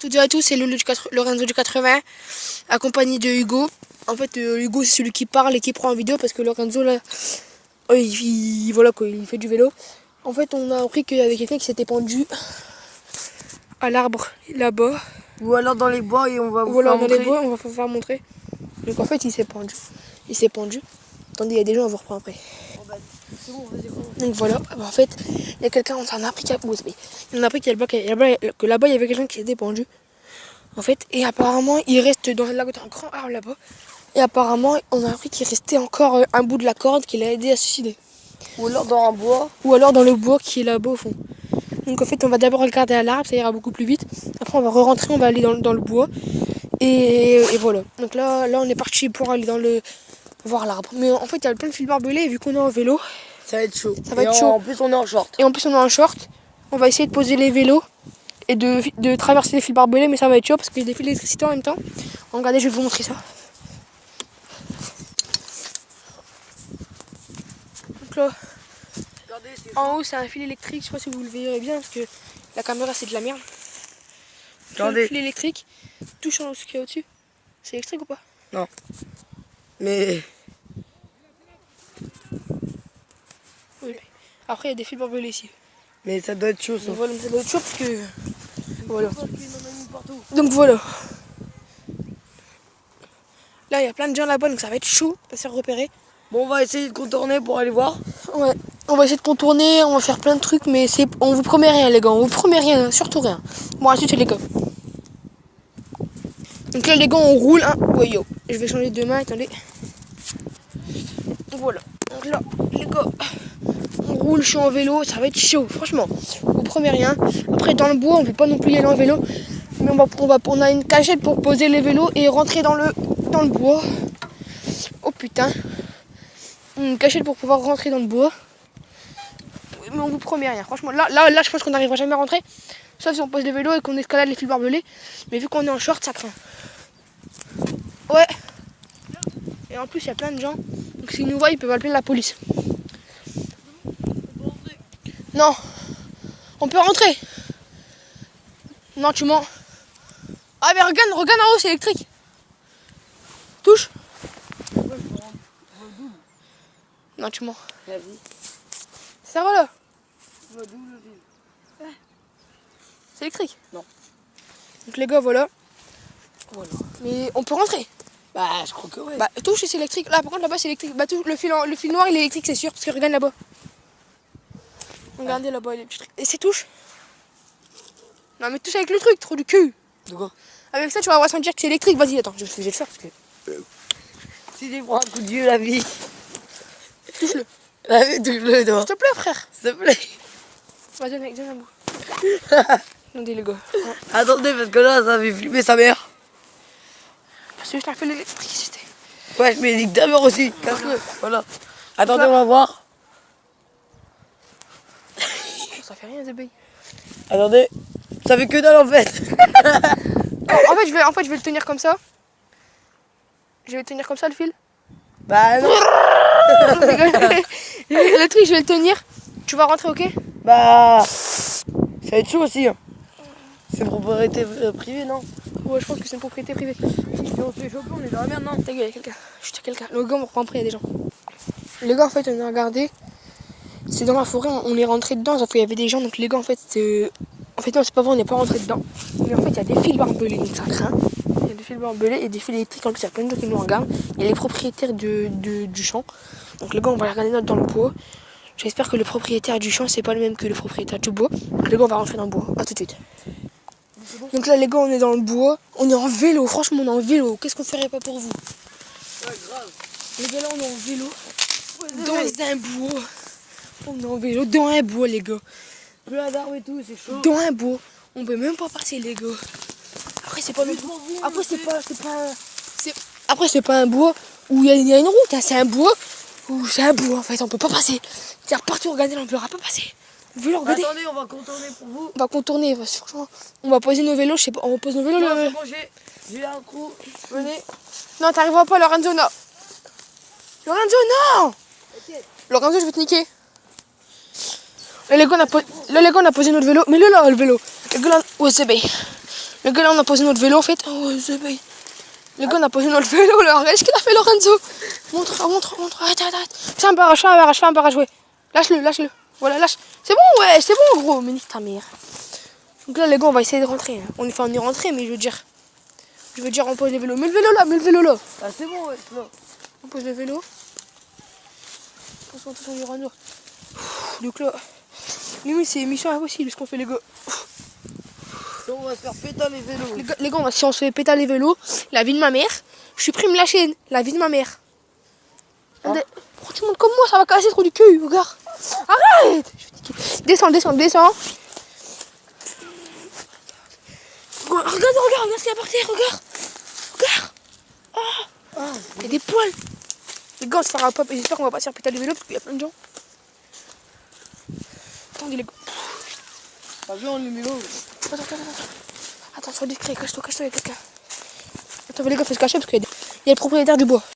Toutes et à tous, c'est Lorenzo du 80, accompagné de Hugo. En fait, Hugo, c'est celui qui parle et qui prend en vidéo parce que Lorenzo, là, voilà quoi, il fait du vélo. En fait, on a appris qu'il y avait quelqu'un qui s'était pendu à l'arbre là-bas. Ou alors dans les bois et on va vous Ou alors faire dans les montrer. bois, on va vous faire montrer. Donc en fait, il s'est pendu. Il s'est pendu. Attendez, il y a des gens, on vous reprend après. Oh bah, c'est bon, vas-y, commence. Donc voilà, en fait, il y a quelqu'un, on s'en a appris qu'il y a, on a appris qu'il y a que là-bas, il y avait quelqu'un qui s'était pendu. En fait, et apparemment, il reste dans un grand arbre là-bas. Et apparemment, on a appris qu'il restait encore un bout de la corde qui l'a aidé à se suicider. Ou alors dans un bois. Ou alors dans le bois qui est là-bas au fond. Donc en fait, on va d'abord regarder à l'arbre, ça ira beaucoup plus vite. Après, on va re-rentrer, on va aller dans le bois. Et voilà. Donc là, on est parti pour aller voir l'arbre. Mais en fait, il y a plein de fils barbelés, et vu qu'on est en vélo, Ça va être chaud. Ça va être chaud. En plus, on est en short. et en plus on est en short, on va essayer de poser les vélos et de traverser les fils barbelés, mais ça va être chaud parce qu'il y a des fils d'électricité en même temps. Regardez, je vais vous montrer ça. Donc là, Regardez, c'est en haut, c'est un fil électrique, je sais pas si vous le verrez bien parce que la caméra c'est de la merde. Donc là, Regardez. le fil électrique, touche ce qu'il y a au-dessus. C'est électrique ou pas? Mais Oui. Après, il y a des fils barbelés ici. ça doit être chaud ça. Donc voilà, ça doit être chaud parce que. Voilà. Il y en a mis partout. Donc voilà. Là, il y a plein de gens là-bas, donc ça va être chaud à se repérer. Bon, on va essayer de contourner pour aller voir. Ouais. On va essayer de contourner, on va faire plein de trucs, mais on vous promet rien, les gars. On vous promet rien, surtout rien. Bon, ensuite, c'est les gars. Donc là, les gars, on roule. Hein. Ouais, yo. Je vais changer de main, attendez. Voilà. Donc là, les gars, on roule, je suis en vélo, ça va être chaud, franchement. On vous promet rien. Après, dans le bois, on peut pas non plus y aller en vélo. Mais on a une cachette pour poser les vélos et rentrer dans le bois. Oh putain. Une cachette pour pouvoir rentrer dans le bois. Mais on vous promet rien. Franchement, là je pense qu'on n'arrivera jamais à rentrer. Sauf si on pose les vélos et qu'on escalade les fils barbelés. Mais vu qu'on est en short, ça craint. Ouais. Et en plus, il y a plein de gens. Donc s'ils nous voient, ils peuvent appeler la police. Non. On peut rentrer. Non, tu mens. Ah mais regarde en haut, c'est électrique. Touche. Non, tu mens. Ça va là. C'est électrique. Non. Donc les gars, voilà. Mais on peut rentrer. Bah, je crois que ouais. Bah touche et c'est électrique. Là par contre là-bas c'est électrique. Bah touche, le fil noir il est électrique c'est sûr. Parce que regarde là-bas. Regardez là-bas les petits trucs. Et c'est touche. Non mais touche avec le truc, trop du cul. De quoi? Avec ça tu vas sentir que c'est électrique. Vas-y attends, je vais le faire parce que. Si tu prends un coup de vieux, la vie. Touche-le. La vie, touche-le, toi. S'il te plaît frère. S'il te plaît. Vas-y donne un bout. Attendez les gars. Attendez, parce que là, ça fait flipper sa mère. Parce que je t'ai fait l'électricité. Ouais, mais nique ta mère aussi. Casse-le. Voilà. Attendez, on va voir. Ça fait rien Zébé. Attendez. Ça fait que dalle en fait. En fait je vais le tenir comme ça. Je vais le tenir comme ça le fil. Bah non. Le truc je vais le tenir. Tu vas rentrer ok? Bah. Ça va être chaud aussi. Hein. C'est propriété privée, non? Ouais je pense que c'est une propriété privée. Si on se fait choper, on est dans la merde, non? Ta gueule, il y a quelqu'un. Chut, il y a quelqu'un. Le gars, on reprend après, il y a des gens. Les gars, en fait, on a regardé. C'est dans la forêt, on est rentré dedans, sauf qu'il y avait des gens. Donc, les gars, en fait, en fait, non, c'est pas vrai, on n'est pas rentré dedans. Mais en fait, il y a des fils barbelés, donc ça craint. Il y a des fils barbelés et des fils électriques. En plus, il y a plein de gens qui nous regardent. Il y a les propriétaires du champ. Donc, les gars, on va les regarder dans le bois. J'espère que le propriétaire du champ, c'est pas le même que le propriétaire du bois. Donc, les gars, on va rentrer dans le bois. À tout de suite. Donc là, les gars, on est dans le bois. On est en vélo, franchement, on est en vélo. Qu'est-ce qu'on ferait pas pour vous? Ouais, grave. Les gars, là, on est en vélo. Dans un bois. On est en vélo dans un bois, les gars. Plein d'arbres et tout, c'est chaud. Dans un bois. On peut même pas passer, les gars. Après, c'est pas notre... Après, Après, c'est pas un bois où il y a une route. Hein. C'est un bois où c'est un bois, en fait. On peut pas passer. C'est-à-dire, partout, regardez, là, on pourra pas passer. Vous voulez regarder? Attendez, on va contourner pour vous. On va contourner, franchement. On va poser nos vélos, je sais pas. On pose nos vélos. Non, c'est bon, j'ai un trou. Venez. Non, t'arriveras pas, Lorenzo, non. Lorenzo, non. Okay. Lorenzo, je vais te niquer. Là, les gars, on a posé notre vélo. Mais là, le vélo. Les gars, là... Ouais, c'est bien. Les gars, là, on a posé notre vélo en fait. Oh, les gars, on a posé notre vélo là. Regarde ce qu'il a fait, Lorenzo. Montre. Arrête. Fais un barrage, ouais. Lâche-le. Voilà, lâche. C'est bon, gros. Mais nique ta mère. Donc là, les gars, on va essayer de rentrer. Hein. On est rentré, mais je veux dire, on pose les vélos. Mets le vélo là. Ah, c'est bon, ouais, là. On pose le vélo. Attention, il y aura un autre. Donc là, limite, c'est mission impossible ce qu'on fait, les gars. On va se faire péter les vélos. Les gars, si on se fait péter les vélos, la vie de ma mère, je suis pris me lâcher, la vie de ma mère. Hein? Pourquoi tu montes comme moi, ça va casser trop du cul, regarde. Arrête. Descends. Regarde ce qu'il y a par terre, regarde. Il y a des poils. Les gars, on se fera pas, j'espère qu'on va pas se faire péter les vélos parce qu'il y a plein de gens. Attendez les gars. T'as vu, on les met là. Attends, sois discret, cache-toi, il y a quelqu'un. Attends, les gars, faut se cacher parce qu'il y a le propriétaire du bois.